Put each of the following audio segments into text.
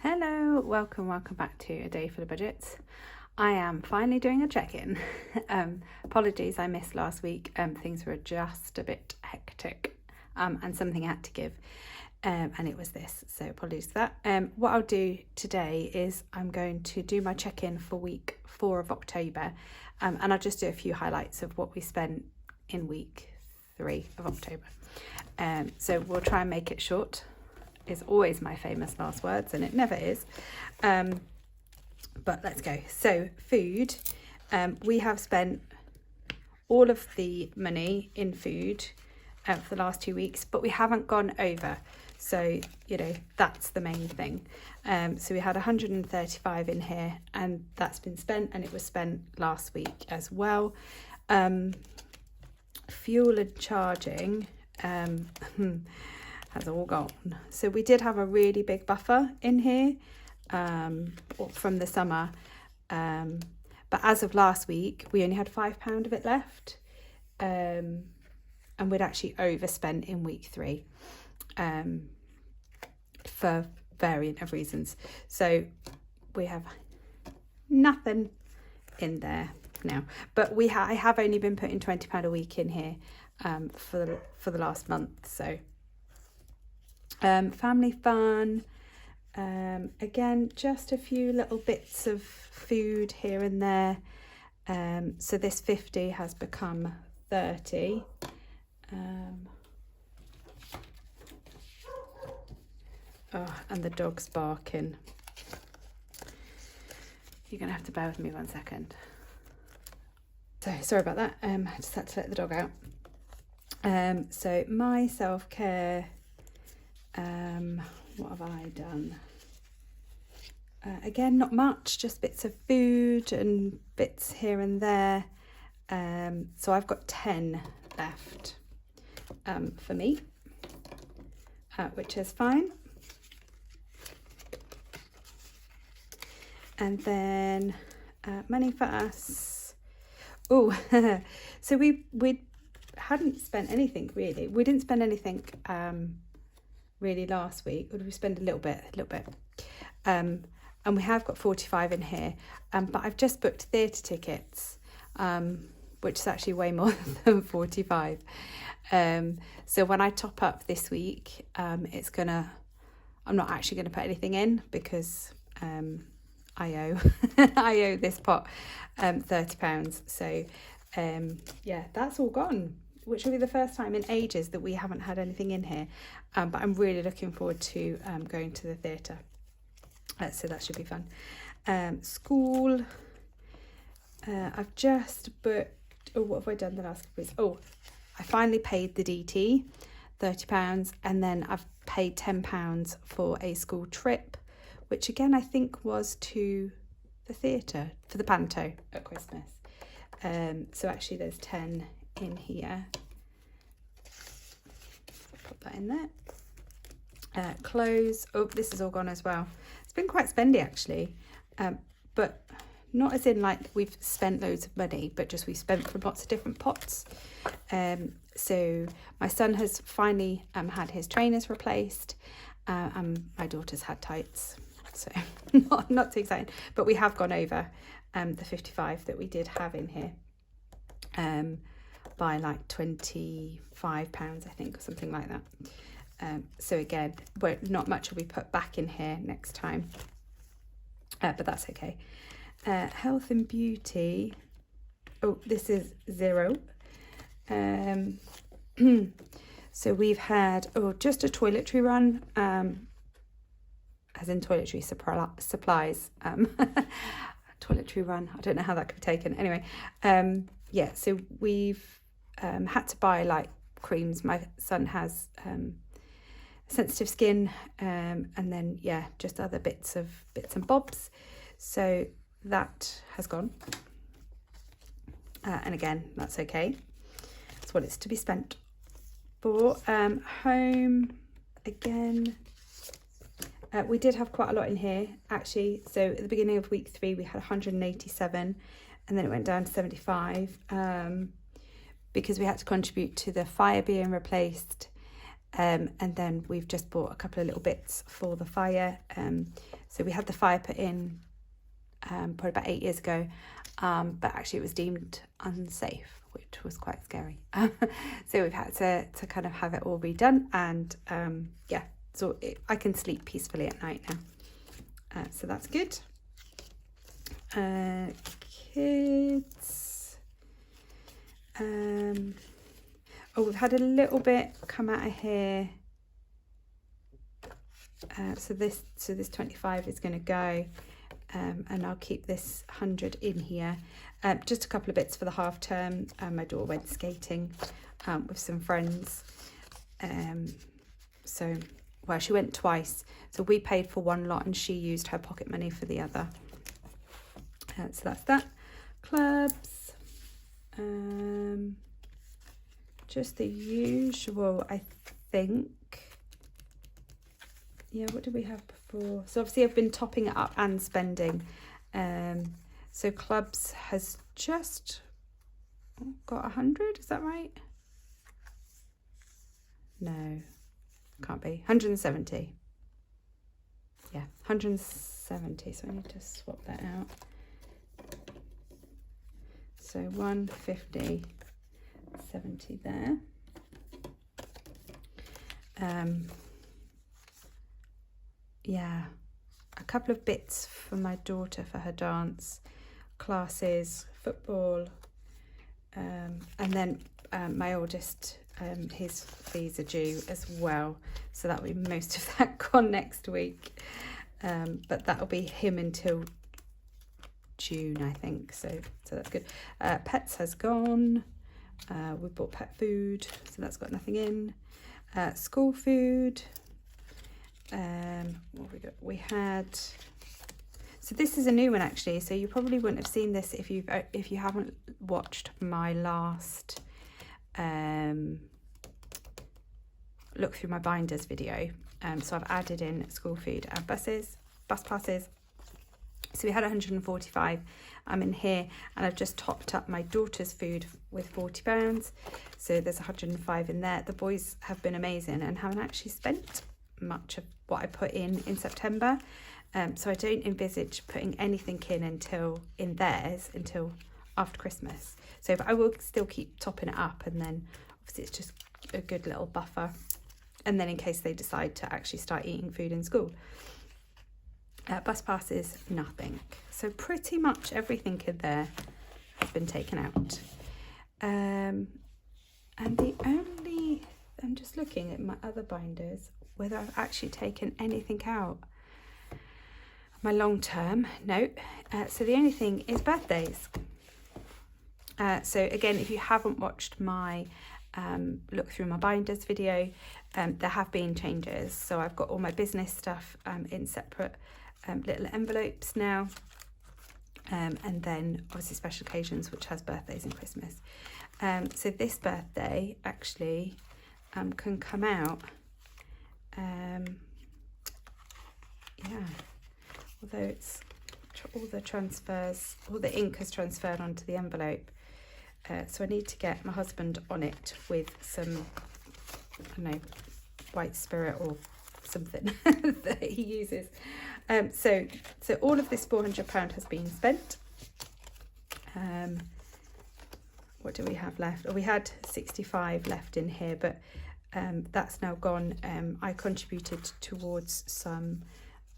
Hello, welcome back to A Day Full of Budgets. I am finally doing a check-in. Apologies, I missed last week. Things were just a bit hectic and something I had to give, and it was this, so apologies for that. What I'll do today is I'm going to do my check-in for week 4 of October, and I'll just do a few highlights of what we spent in week 3 of October. So we'll try and make it short. Is always my famous last words, and it never is, but let's go. So food, we have spent all of the money in food for the last 2 weeks, but we haven't gone over, so that's the main thing. So we had 135 in here, and that's been spent, and it was spent last week as well. Fuel and charging has all gone. So we did have a really big buffer in here from the summer, but as of last week we only had £5 of it left, and we'd actually overspent in week 3 for variant of reasons. So we have nothing in there now, but I have only been putting £20 a week in here for the last month. So family fun, again, just a few little bits of food here and there. So this 50 has become 30. And the dog's barking. You're gonna have to bear with me 1 second. So sorry about that. I just had to let the dog out. So my self-care, what have I done? Again, not much, just bits of food and bits here and there. So I've got 10 left for me, which is fine. And then money for us. Oh, so we hadn't spent anything really. We didn't spend anything really last week. Or did we spend a little bit? And we have got 45 in here, but I've just booked theatre tickets, which is actually way more than 45. So when I top up this week, I'm not actually gonna put anything in because I owe I owe this pot £30. So yeah, that's all gone, which will be the first time in ages that we haven't had anything in here, but I'm really looking forward to going to the theatre, so that should be fun. School, I've just booked, what have I done the last couple of weeks? I finally paid the DT £30, and then I've paid £10 for a school trip, which again I think was to the theatre for the panto at Christmas. So actually there's 10 in here. Put that in there. Clothes, this is all gone as well. It's been quite spendy actually, but not as in like we've spent loads of money, but just we've spent from lots of different pots. So my son has finally had his trainers replaced, and my daughter's had tights, so not too exciting, but we have gone over the 55 that we did have in here by like £25, I think, or something like that. So again, not much will be put back in here next time, but that's okay. Health and beauty, this is 0. So we've had just a toiletry run, as in toiletry supplies, toiletry run, I don't know how that could be taken. Anyway, yeah, so we've had to buy like creams. My son has sensitive skin, and then yeah, just other bits and bobs. So that has gone, and again, that's okay. That's what it's to be spent for. Home, again, we did have quite a lot in here actually. So at the beginning of week 3 we had 187, and then it went down to 75, because we had to contribute to the fire being replaced, and then we've just bought a couple of little bits for the fire. So we had the fire put in probably about 8 years ago, but actually it was deemed unsafe, which was quite scary. So we've had to kind of have it all redone, and yeah, so I can sleep peacefully at night now. So that's good. Kids. Oh, we've had a little bit come out of here. So this 25 is going to go, and I'll keep this 100 in here. Just a couple of bits for the half term. My daughter went skating with some friends. So, well, she went twice. So we paid for one lot and she used her pocket money for the other. So that's that. Clubs. Just the usual, I think. Yeah, what did we have before? So obviously I've been topping it up and spending. So clubs has just got 100, is that right? No, can't be. 170. Yeah, 170. So I need to swap that out. So 150, 70 there. Yeah, a couple of bits for my daughter for her dance classes, football, and then my oldest, his fees are due as well, so that'll be most of that gone next week, but that'll be him until June, I think, so that's good. Pets has gone. We bought pet food, so that's got nothing in. School food. What have we got? We had, so this is a new one actually, so you probably wouldn't have seen this if you haven't watched my last look through my binders video. So I've added in school food and bus passes. So we had 145. I'm in here and I've just topped up my daughter's food with £40, so there's 105 in there. The boys have been amazing and haven't actually spent much of what I put in September, so I don't envisage putting anything until after Christmas. So but I will still keep topping it up, and then obviously it's just a good little buffer, and then in case they decide to actually start eating food in school. Bus passes, nothing. So pretty much everything in there has been taken out, and the only, I'm just looking at my other binders whether I've actually taken anything out. My long term, no. So the only thing is birthdays. So again, if you haven't watched my look through my binders video, there have been changes. So I've got all my business stuff in separate little envelopes now, and then obviously special occasions, which has birthdays and Christmas. So this birthday actually can come out. Yeah, although it's all the ink has transferred onto the envelope, so I need to get my husband on it with some, I don't know, white spirit or something that he uses. So all of this £400 has been spent. What do we have left? Oh, we had 65 left in here, but that's now gone. I contributed towards some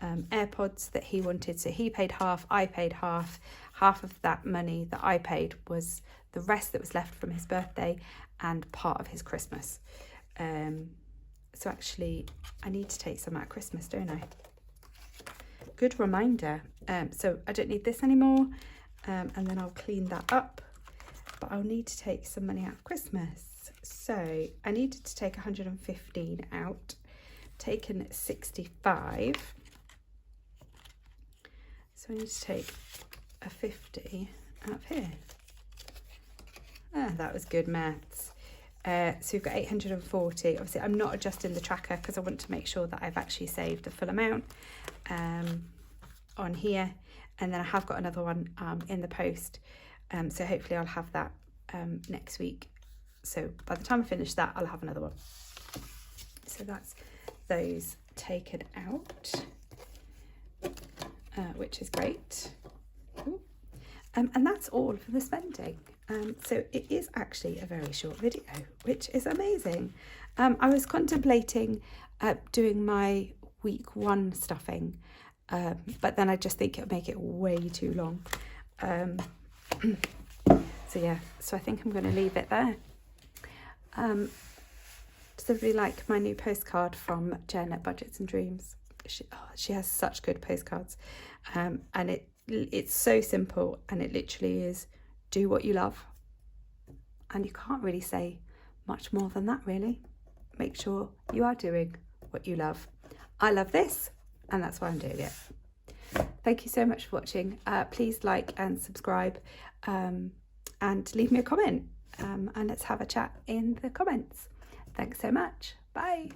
AirPods that he wanted, so he paid half, I paid half. Half of that money that I paid was the rest that was left from his birthday and part of his Christmas. So actually I need to take some out of Christmas, don't I? Good reminder. So I don't need this anymore, and then I'll clean that up, but I'll need to take some money out of Christmas. So I needed to take 115 out, taken 65. So I need to take a 50 out of here. That was good maths. So we've got 840. Obviously I'm not adjusting the tracker because I want to make sure that I've actually saved the full amount on here, and then I have got another one in the post, so hopefully I'll have that next week. So by the time I finish that, I'll have another one. So that's those taken out. which is great. And that's all for the spending. So it is actually a very short video, which is amazing. I was contemplating doing my week 1 stuffing, but then I just think it'll make it way too long. So yeah, so I think I'm going to leave it there. Does everybody like my new postcard from Jen at Budgets and Dreams? She has such good postcards, and it's so simple, and it literally is do what you love, and you can't really say much more than that, really. Make sure you are doing what you love. I love this, and that's why I'm doing it. Thank you so much for watching. Please like and subscribe, and leave me a comment, and let's have a chat in the comments. Thanks so much. Bye.